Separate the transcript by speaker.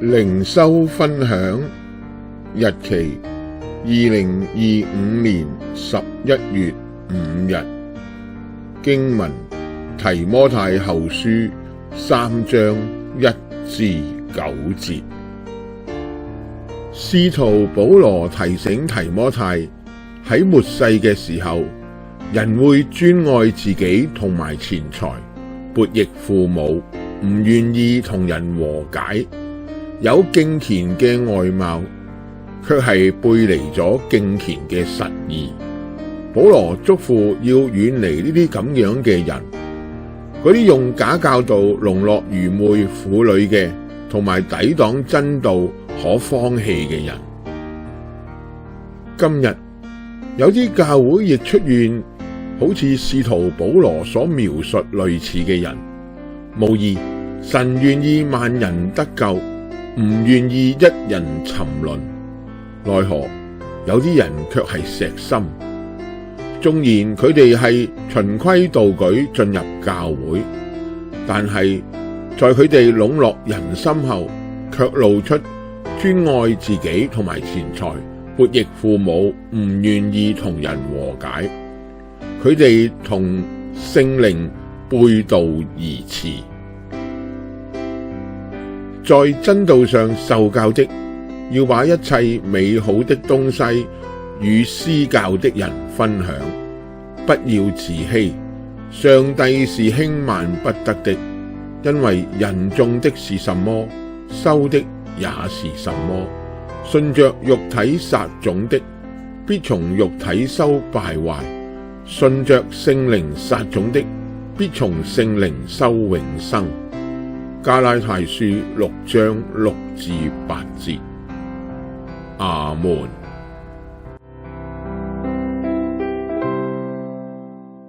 Speaker 1: 靈修分享，日期2025年11月5日，經文提摩太後書3章1至9節。使徒保羅提醒提摩太，喺末世嘅時候，人會專愛自己同埋錢財，悖逆父母，唔願意同人和解，有敬虔嘅外貌，卻係背離咗敬虔嘅實意。保羅囑咐要遠離呢啲咁樣嘅人，嗰啲用假教導籠絡愚昧婦女嘅，同埋抵擋真道可放棄嘅人。今日有啲教會亦出現好似使徒保羅所描述類似嘅人，無疑神願意萬人得救，唔願意一人沉淪。奈何有啲人卻係石心，縱然佢哋係循規蹈矩進入教會，但係在佢哋籠絡人心後，卻露出專愛自己同埋錢財，悖逆父母，唔願意同人和解。佢哋同聖靈背道而馳。在真道上受教的，要把一切美好的東西與施教的人分享，不要自欺。上帝是輕慢不得的，因為人種的是什麼，收的也是什麼。順着肉體撒種的，必從肉體收敗壞；順着聖靈撒種的，必從聖靈收永生。加拉太書6章6至8節。阿們。